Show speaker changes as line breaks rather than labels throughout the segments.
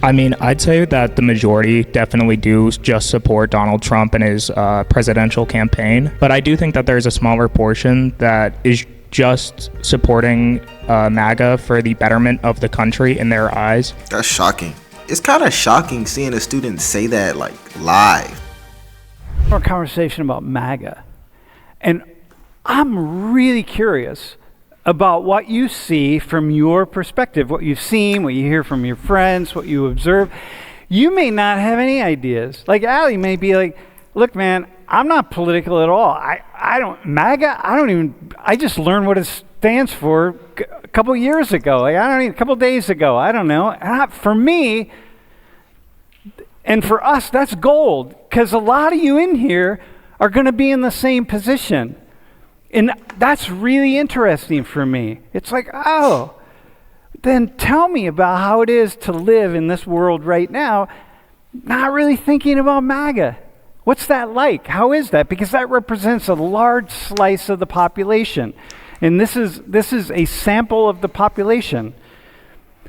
I mean, I'd say that the majority definitely do just support Donald Trump and his presidential campaign, but I do think that there's a smaller portion that is just supporting MAGA for the betterment of the country in their eyes.
That's shocking. It's kind of shocking seeing a student say that like live.
Our conversation about MAGA, and I'm really curious about what you see from your perspective, what you've seen, what you hear from your friends, what you observe. You may not have any ideas. Like Allie may be like, look, man, I'm not political at all. MAGA, I just learned what it stands for a couple years ago. Like, a couple days ago, I don't know. For me, and for us, that's gold, because a lot of you in here are going to be in the same position. And that's really interesting for me. It's like, oh, then tell me about how it is to live in this world right now, not really thinking about MAGA. What's that like? How is that? Because that represents a large slice of the population. And this is a sample of the population.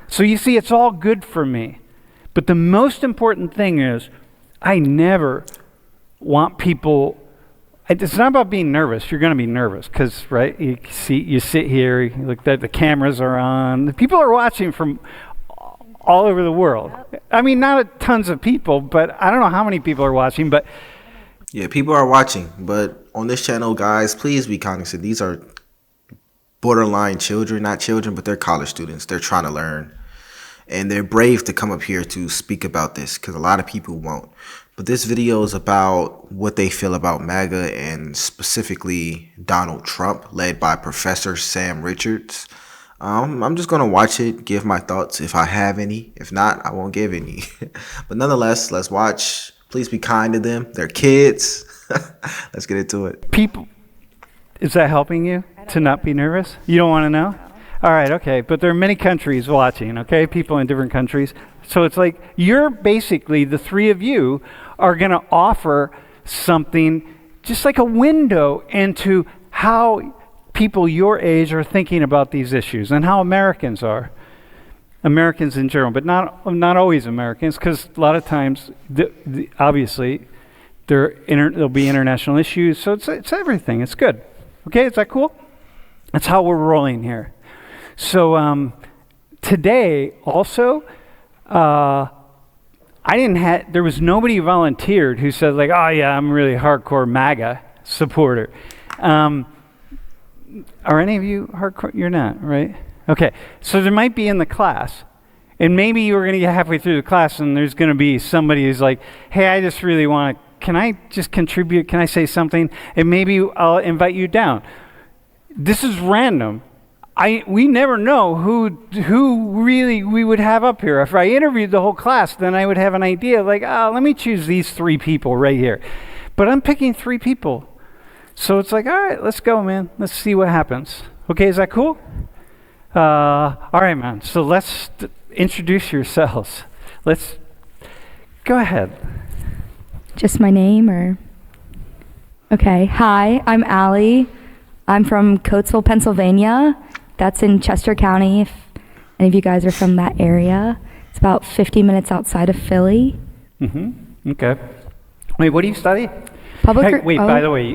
So you see, it's all good for me. But the most important thing is, I never want people. It's not about being nervous. You're going to be nervous because, right, you sit here, you look at the cameras are on. People are watching from all over the world. I mean, not tons of people, but I don't know how many people are watching, but.
Yeah, people are watching, but on this channel, guys, please be cognizant. These are borderline children, not children, but they're college students. They're trying to learn. And they're brave to come up here to speak about this because a lot of people won't. But this video is about what they feel about MAGA and specifically Donald Trump, led by Professor Sam Richards. I'm just going to watch it, give my thoughts if I have any. If not, I won't give any. But nonetheless, let's watch. Please be kind to them. They're kids. Let's get into it.
People, is that helping you to not be nervous? You don't want to know? All right, okay. But there are many countries watching, okay? People in different countries. So it's like you're basically, the three of you are going to offer something, just like a window into how people your age are thinking about these issues and how Americans are. Americans in general, but not always Americans, because a lot of times, obviously, there'll be international issues. So it's everything. It's good. Okay, is that cool? That's how we're rolling here. So today also, there was nobody who volunteered who said like, oh yeah, I'm a really hardcore MAGA supporter. Are any of you hardcore? You're not, right? Okay, so there might be in the class, and maybe you're going to get halfway through the class and there's going to be somebody who's like, hey, I just really want to, can I just contribute? Can I say something? And maybe I'll invite you down. This is random. We never know who really we would have up here. If I interviewed the whole class, then I would have an idea like, let me choose these three people right here. But I'm picking three people. So it's like, all right, let's go, man. Let's see what happens. Okay, is that cool? All right, man. So let's introduce yourselves. Let's go ahead.
Just my name or? Okay. Hi, I'm Allie. I'm from Coatesville, Pennsylvania. That's in Chester County, if any of you guys are from that area. It's about 50 minutes outside of Philly.
Mm-hmm. Okay. Wait, what do you study? By the way,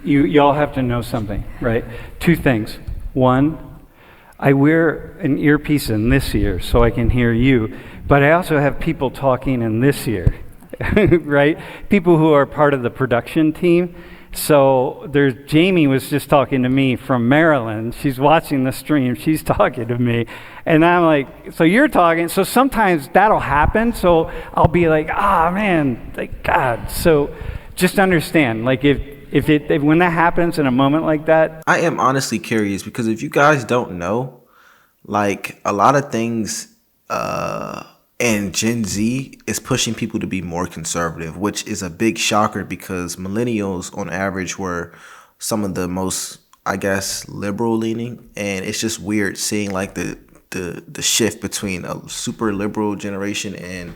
you all have to know something, right? Two things. One, I wear an earpiece in this ear so I can hear you, but I also have people talking in this ear, right? People who are part of the production team. So Jamie was just talking to me from Maryland. She's watching the stream. She's talking to me. And I'm like, so you're talking. So sometimes that'll happen. So I'll be like, man, like God. So just understand, like if when that happens in a moment like that.
I am honestly curious because if you guys don't know, like a lot of things and Gen Z is pushing people to be more conservative, which is a big shocker because millennials on average were some of the most, I guess, liberal leaning. And it's just weird seeing like the shift between a super liberal generation and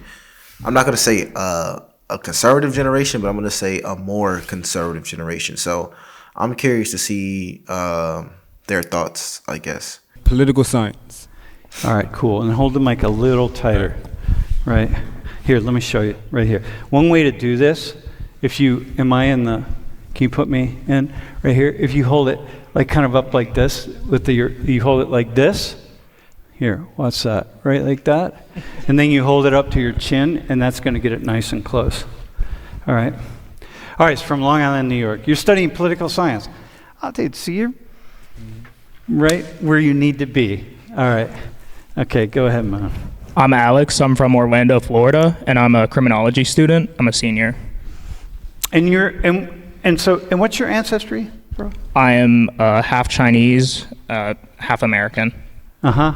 I'm not going to say a conservative generation, but I'm going to say a more conservative generation. So I'm curious to see their thoughts, I guess.
Political science.
All right, cool. And hold the mic a little tighter. Right. Here, let me show you right here. One way to do this, can you put me in right here? If you hold it like kind of up like this, you hold it like this. Here, what's that? Right like that. And then you hold it up to your chin, and that's going to get it nice and close. All right. All right, it's from Long Island, New York. You're studying political science. Oh, dude, so you're right where you need to be. All right. Okay, go ahead, man.
I'm Alex. I'm from Orlando, Florida, and I'm a criminology student. I'm a senior.
And what's your ancestry, bro?
I am half Chinese, half American.
Uh-huh.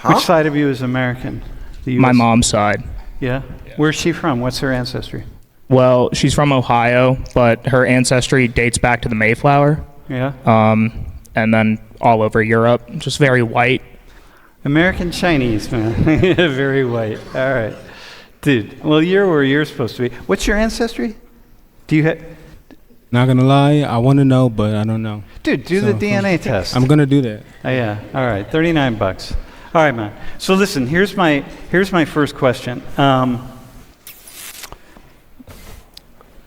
Which side of you is American? The US?
My mom's side.
Yeah? Where's she from? What's her ancestry?
Well, she's from Ohio, but her ancestry dates back to the Mayflower.
Yeah?
And then all over Europe, just very white.
American Chinese, man. Very white. All right. Dude, well, you're where you're supposed to be. What's your ancestry? Do you have...
Not gonna lie, I want to know, but I don't know.
Dude, do the DNA test.
I'm gonna do that.
Oh, yeah. All right. $39. All right, man. So listen, here's my first question.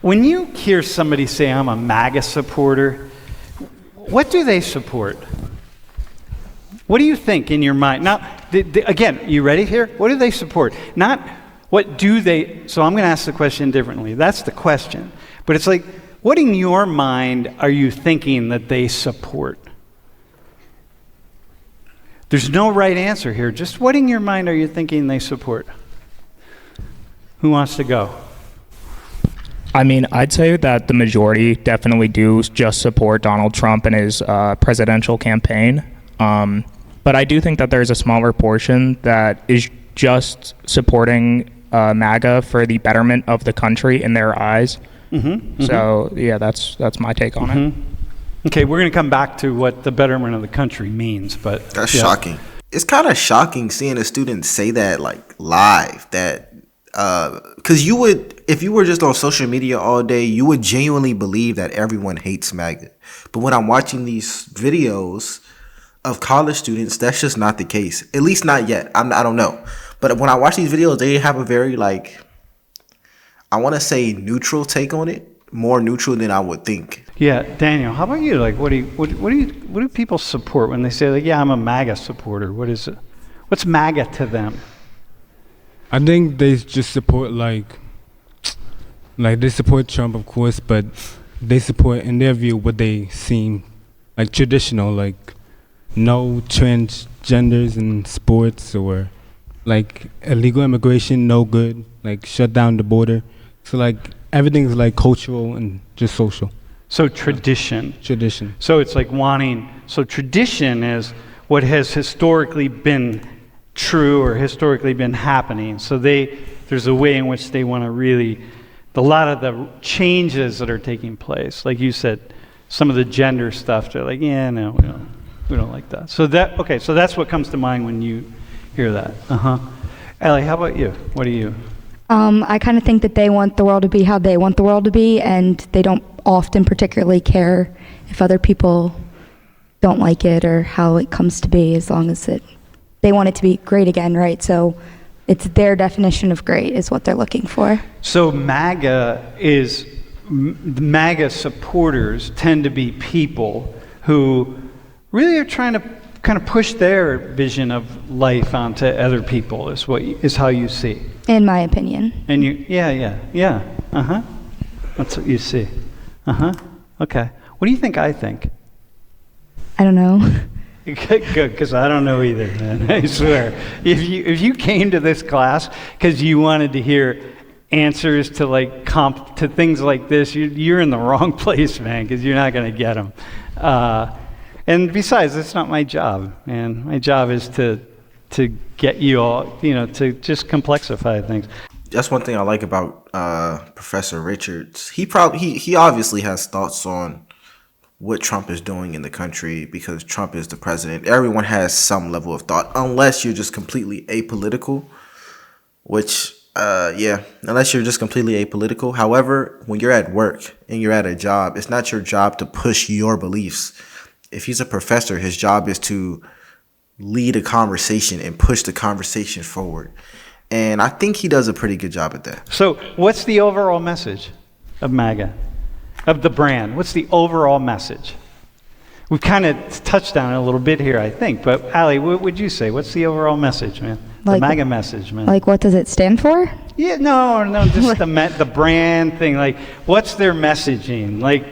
When you hear somebody say, I'm a MAGA supporter, what do they support? What do you think in your mind? Now, again, you ready here? What do they support? Not what do they... So I'm going to ask the question differently. That's the question. But it's like, what in your mind are you thinking that they support? There's no right answer here. Just what in your mind are you thinking they support? Who wants to go?
I mean, I'd say that the majority definitely do just support Donald Trump and his presidential campaign. But I do think that there's a smaller portion that is just supporting MAGA for the betterment of the country in their eyes. So, yeah, that's my take on it.
Okay, we're going to come back to what the betterment of the country means, but...
That's shocking. It's kind of shocking seeing a student say that, like, live, that... Because you would, if you were just on social media all day, you would genuinely believe that everyone hates MAGA. But when I'm watching these videos of college students, that's just not the case. At least not yet. I don't know. But when I watch these videos, they have a very, like, I want to say neutral take on it. More neutral than I would think.
Yeah, Daniel, how about you? Like, what do people support when they say, like, yeah, I'm a MAGA supporter? What is it? What's MAGA to them?
I think they just support like they support Trump, of course, but they support, in their view, what they seem like traditional, like no transgenders in sports, or like illegal immigration, no good, like shut down the border. So like everything's like cultural and just social.
So tradition.
Tradition.
So it's like so tradition is what has historically been true or historically been happening. So there's a way in which they want to really, a lot of the changes that are taking place, like you said, some of the gender stuff, they're like, yeah, no, we don't like that. So that's what comes to mind when you hear that. Ellie, how about you? What do you?
I kind of think that they want the world to be how they want the world to be, and they don't often particularly care if other people don't like it or how it comes to be, as long as they want it to be great again, right? So it's their definition of great is what they're looking for.
So MAGA supporters tend to be people who really are trying to kind of push their vision of life onto other people, is how you see.
In my opinion.
And yeah. That's what you see. Okay. What do you think I think?
I don't know.
Good, because I don't know either, man. I swear. If you came to this class because you wanted to hear answers to to things like this, you're in the wrong place, man, because you're not going to get them. And besides, that's not my job, man. My job is to get you all, to just complexify things.
That's one thing I like about Professor Richards. He obviously has thoughts on what Trump is doing in the country because Trump is the president. Everyone has some level of thought, unless you're just completely apolitical, which, unless you're just completely apolitical. However, when you're at work and you're at a job, it's not your job to push your beliefs. If he's a professor, his job is to lead a conversation and push the conversation forward. And I think he does a pretty good job at that.
So what's the overall message of MAGA, of the brand? What's the overall message? We've kind of touched on it a little bit here, I think. But Allie, what would you say? What's the overall message, man? The MAGA message, man.
Like, what does it stand for?
Yeah, no, just the brand thing. Like, what's their messaging? Like,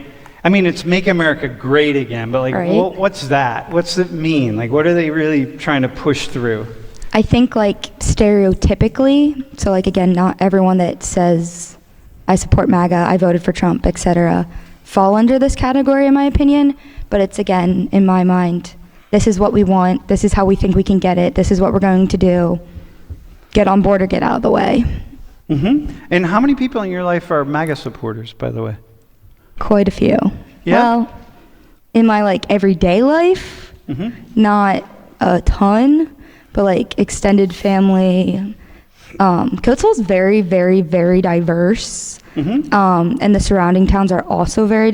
I mean, it's Make America Great Again, but like,
Right.
what's that? What's it mean? Like, what are they really trying to push through?
I think like stereotypically, so like again, not everyone that says I support MAGA, I voted for Trump, etc., fall under this category in my opinion, but it's again, in my mind, this is what we want, this is how we think we can get it, this is what we're going to do. Get on board or get out of the way.
Mm-hmm. And how many people in your life are MAGA supporters, by the way?
Quite a few.
Yeah?
Well, in my like everyday life, not a ton, but like extended family. Coatesville's very, very, very diverse. And the surrounding towns are also very,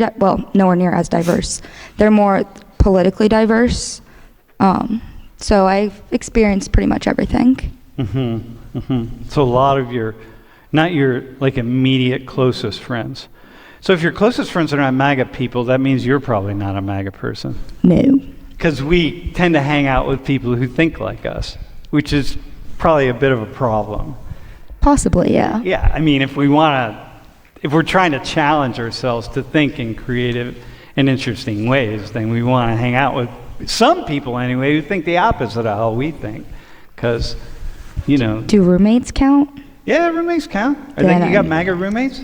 nowhere near as diverse. They're more politically diverse. So I've experienced pretty much everything.
So a lot of not your like immediate closest friends. So if your closest friends are not MAGA people, that means you're probably not a MAGA person.
No.
Because we tend to hang out with people who think like us, which is probably a bit of a problem.
Possibly, yeah.
Yeah, I mean, if we're trying to challenge ourselves to think in creative and interesting ways, then we want to hang out with some people anyway who think the opposite of how we think. Because,
Do roommates count?
Yeah, roommates count. You got MAGA roommates?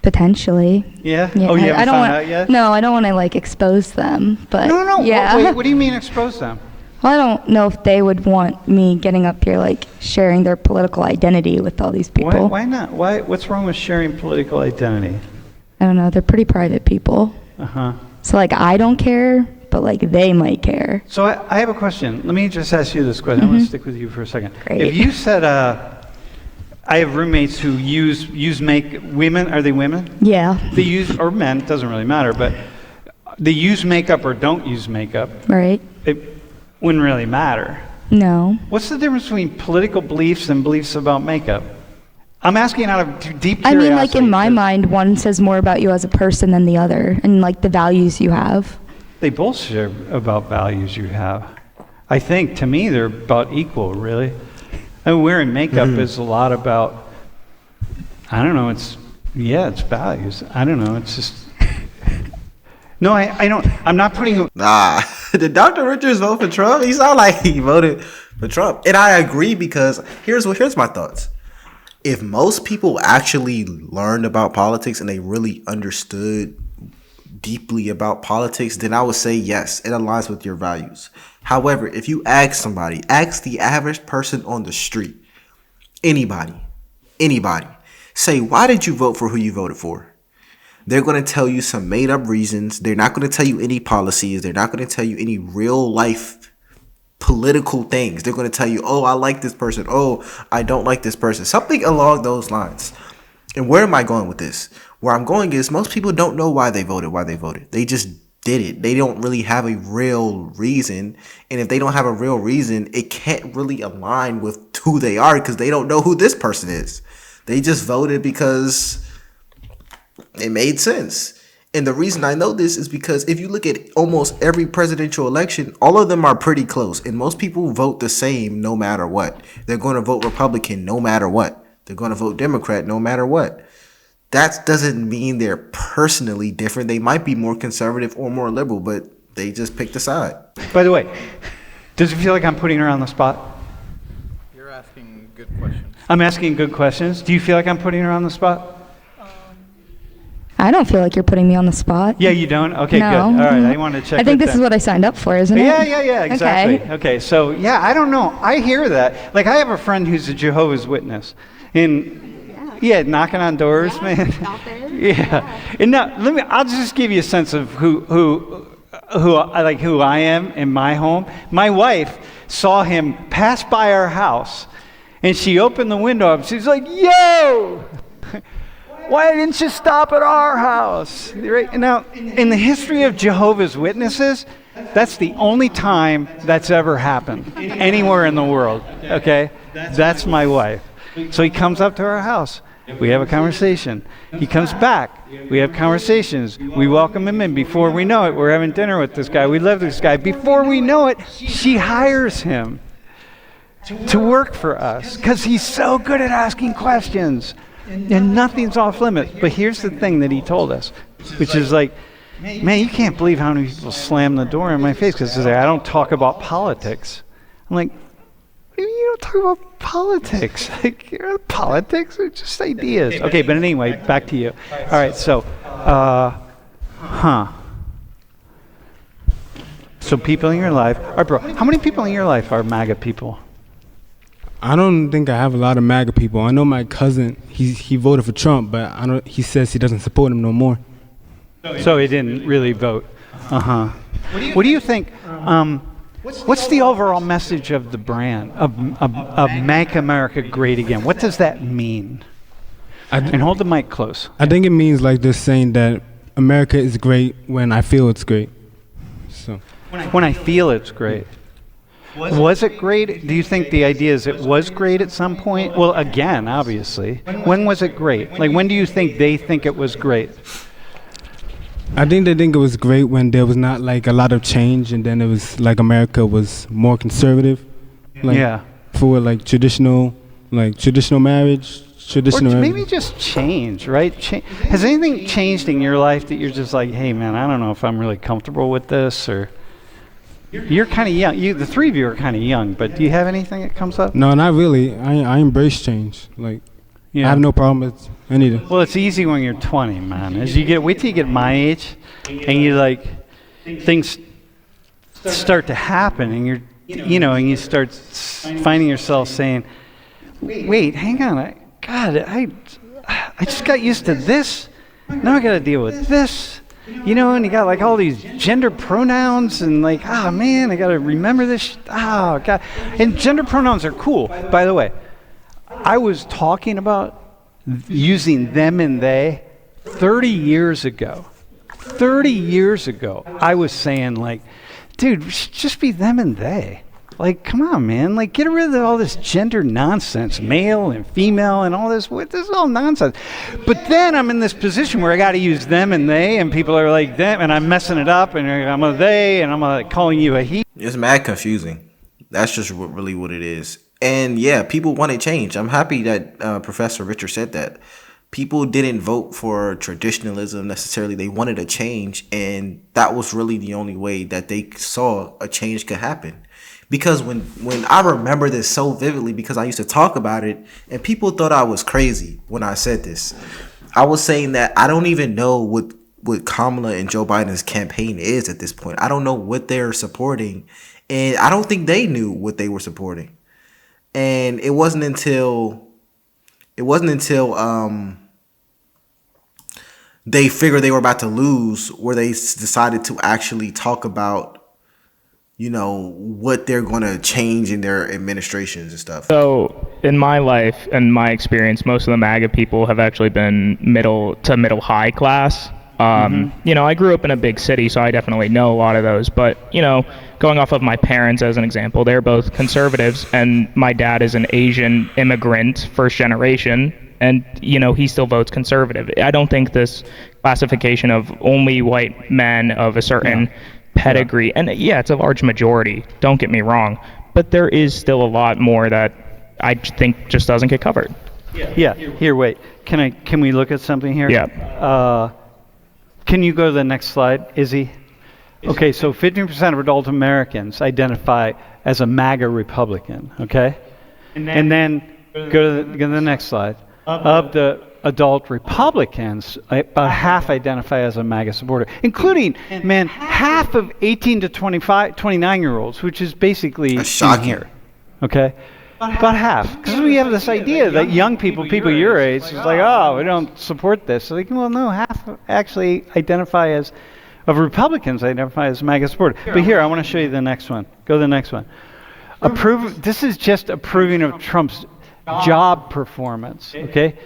Potentially.
Yeah? Oh, you haven't found out yet?
No, I don't want to like expose them, but
No.
yeah.
Wait, what do you mean expose them?
Well, I don't know if they would want me getting up here like sharing their political identity with all these people.
Why not? What's wrong with sharing political identity?
I don't know. They're pretty private people. So like I don't care, but like they might care.
So I have a question. Let me just ask you this question. I want to stick with you for a second.
Great.
If you said, I have roommates who use women, are they women?
Yeah.
They use, or men, doesn't really matter, but they use makeup or don't use makeup.
Right.
It wouldn't really matter.
No.
What's the difference between political beliefs and beliefs about makeup? I'm asking out of deep curiosity.
I mean, like in my mind, one says more about you as a person than the other, and like the values you have.
They both share about values you have. I think, to me, they're about equal, really. I mean, wearing makeup is a lot about, I don't know, it's values. I don't know, it's just... No, I'm not putting...
Nah, did Dr. Richards vote for Trump? He sounded like he voted for Trump. And I agree because here's my thoughts. If most people actually learned about politics and they really understood deeply about politics, then I would say yes, it aligns with your values. However, if you ask the average person on the street, anybody, say, why did you vote for who you voted for? They're going to tell you some made up reasons. They're not going to tell you any policies. They're not going to tell you any real life political things. They're going to tell you, oh, I like this person. Oh, I don't like this person. Something along those lines. And where am I going with this? Where I'm going is most people don't know why they voted. They just did it. They don't really have a real reason. And if they don't have a real reason, it can't really align with who they are because they don't know who this person is. They just voted because it made sense. And the reason I know this is because if you look at almost every presidential election, all of them are pretty close. And most people vote the same no matter what. They're going to vote Republican no matter what. They're going to vote Democrat no matter what. That doesn't mean they're personally different. They might be more conservative or more liberal, but they just picked a side.
By the way, does it feel like I'm putting her on the spot?
You're asking good questions.
I'm asking good questions. Do you feel like I'm putting her on the spot?
I don't feel like you're putting me on the spot.
Yeah, you don't? Okay,
No.
good. All right, I wanted to check.
I think
with
this is
them.
what I signed up for, isn't it?
Yeah, exactly. Okay, so yeah, I don't know. I hear that. Like, I have a friend who's a Jehovah's Witness, and knocking on doors, man.
Out there.
Yeah. And now, I'll just give you a sense of who I am in my home. My wife saw him pass by our house, and she opened the window up. She's like, "Yo! Why didn't you stop at our house?" Right? Now, in the history of Jehovah's Witnesses, that's the only time that's ever happened anywhere in the world. Okay? That's my wife. So he comes up to our house. We have a conversation. He comes back. We have conversations. We welcome him in. Before we know it, we're having dinner with this guy. We love this guy. Before we know it, she hires him to work for us because he's so good at asking questions. And nothing's off limits. But here's the thing that he told us, which is like, man, you can't believe how many people slam the door in my face because they say, I don't talk about politics. I'm like, you don't talk about politics. Like, politics are just ideas. Okay, but anyway, back to you. All right, so, So people in your life, all right, bro, how many people in your life are MAGA people?
I don't think I have a lot of MAGA people. I know my cousin, he voted for Trump, but he says he doesn't support him no more.
So he didn't really vote. What do you think? What's the overall message of the brand of Make America Great Again? What does that mean? And hold the mic close.
I think it means like this saying that America is great when I feel it's great. So
when I feel it's great. Was it great? Do you think the idea is it was great at some point? Well, again, obviously. When was it great? Like, when do you think they think it was great?
I think they think it was great when there was not like a lot of change, and then it was like America was more conservative. Like, for like traditional marriage, traditional.
Or maybe just change, right? Has anything changed in your life that you're just like, hey man, I don't know if I'm really comfortable with this, or you're kind of young. The three of you are kind of young, but do you have anything that comes up?
No, not really. I embrace change. Like, I have no problem with anything.
Well, it's easy when you're 20, man. As you wait till you get my age, and you like, things start to happen, and and you start finding yourself saying, wait, hang on, I just got used to this. Now I got to deal with this. And you got like all these gender pronouns and like, man, I got to remember this. Oh, God. And gender pronouns are cool, by the way. I was talking about using them and they 30 years ago. 30 years ago, I was saying like, dude, we should just be them and they. Like, come on, man. Like, get rid of all this gender nonsense, male and female and all this. This is all nonsense. But then I'm in this position where I got to use them and they, and people are like them, and I'm messing it up, and I'm a they, and I'm calling you a he.
It's mad confusing. That's just really what it is. And yeah, people wanted change. I'm happy that Professor Richard said that. People didn't vote for traditionalism necessarily. They wanted a change, and that was really the only way that they saw a change could happen. Because when I remember this so vividly, because I used to talk about it, and people thought I was crazy when I said this. I was saying that I don't even know what Kamala and Joe Biden's campaign is at this point. I don't know what they're supporting, and I don't think they knew what they were supporting. And it wasn't until they figured they were about to lose where they decided to actually talk about, what they're going to change in their administrations and stuff.
So in my life and my experience, most of the MAGA people have actually been middle to middle high class. I grew up in a big city, so I definitely know a lot of those. But, going off of my parents as an example, they're both conservatives, and my dad is an Asian immigrant, first generation, and, he still votes conservative. I don't think this classification of only white men of a certain pedigree, and it's a large majority, don't get me wrong, but there is still a lot more that I think just doesn't get covered.
Here, wait. Can we look at something here?
Yeah.
Can you go to the next slide, Izzy? Okay, so 15% of adult Americans identify as a MAGA Republican, okay? And then go to the next slide. Of the adult Republicans, about half identify as a MAGA supporter, including, half of 18 to 29-year-olds, which is basically in here, okay? About half. Because we have this idea that young people your age, is like, we don't support this. So like, well, no, half actually of Republicans identify as MAGA supporter. But here, I want to show you the next one. Go to the next one. This is just approving of Trump's job performance, okay?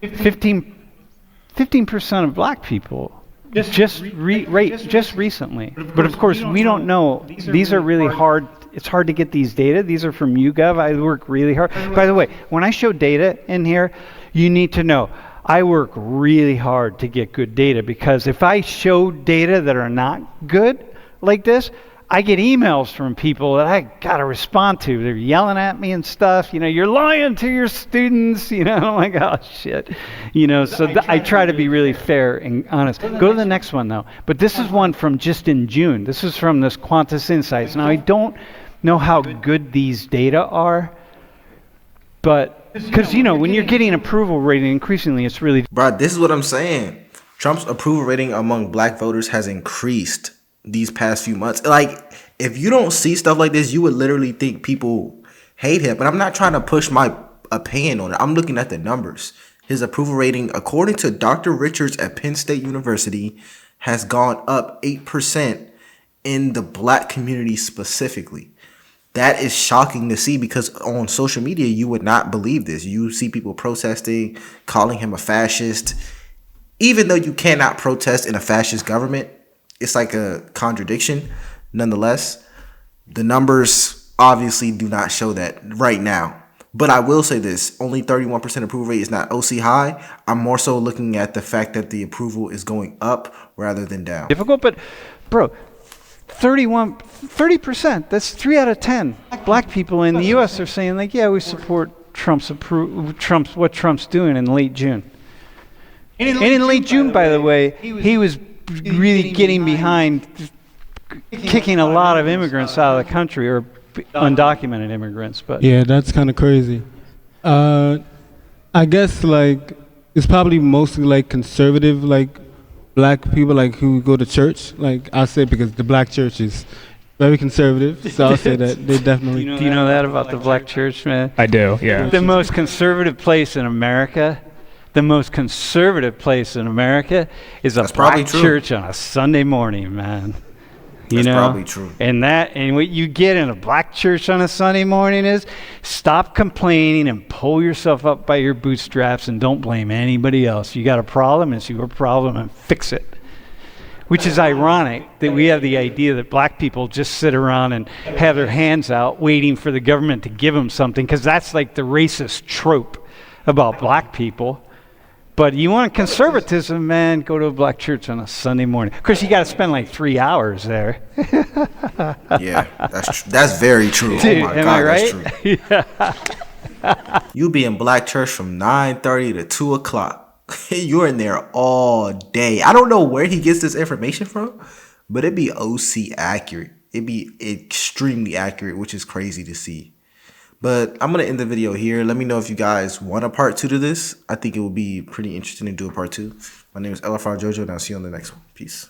15% of black people just recently. But of course, we don't know. These are really hard. It's hard to get these data. These are from YouGov. I work really hard. By the way, when I show data in here, you need to know I work really hard to get good data, because if I show data that are not good like this, I get emails from people that I gotta respond to. They're yelling at me and stuff. You're lying to your students. I'm like, oh shit. So I try to be really fair and honest. Go to the next one though. But this is one from just in June. This is from this Qantas Insights. Now I don't know how good these data are, but because when you're getting approval rating increasingly, it's really.
Bro, this is what I'm saying. Trump's approval rating among black voters has increased these past few months. Like, if you don't see stuff like this, you would literally think people hate him. But I'm not trying to push my opinion on it. I'm looking at the numbers. His approval rating, according to Dr. Richards at Penn State University, has gone up 8% in the black community specifically. That is shocking to see, because on social media, you would not believe this. You see people protesting, calling him a fascist. Even though you cannot protest in a fascist government, it's like a contradiction. Nonetheless, the numbers obviously do not show that right now. But I will say this, only 31% approval rate is not OC high. I'm more so looking at the fact that the approval is going up rather than down.
Difficult, but bro, 30%, that's 3 out of 10 black people in the US are saying, like, yeah, we support what Trump's doing in late June. And in late June, by the way, he was really getting behind kicking a lot of immigrants out of the country, or undocumented immigrants. But
yeah, that's kind of crazy. I guess like it's probably mostly like conservative, like black people, like who go to church. Like I say, because the black church is very conservative, so I'll say that they definitely.
Do you know that about the black church, man?
I do, yeah.
The most conservative place in America. The most conservative place in America is a black church on a Sunday morning, man.
That's probably true.
And what you get in a black church on a Sunday morning is stop complaining and pull yourself up by your bootstraps and don't blame anybody else. You got a problem, it's your problem, and fix it. Which is ironic that we have the idea that black people just sit around and have their hands out waiting for the government to give them something, because that's like the racist trope about black people. But you want conservatism, man, go to a black church on a Sunday morning. Of course, you got to spend like 3 hours there.
Yeah, that's very true.
Dude,
oh my
am
God,
I right?
That's true. You be in black church from 9:30 to 2 o'clock. You're in there all day. I don't know where he gets this information from, but it'd be OC accurate. It'd be extremely accurate, which is crazy to see. But I'm going to end the video here. Let me know if you guys want a part 2 to this. I think it will be pretty interesting to do a part 2. My name is LFR Jojo, and I'll see you on the next one. Peace.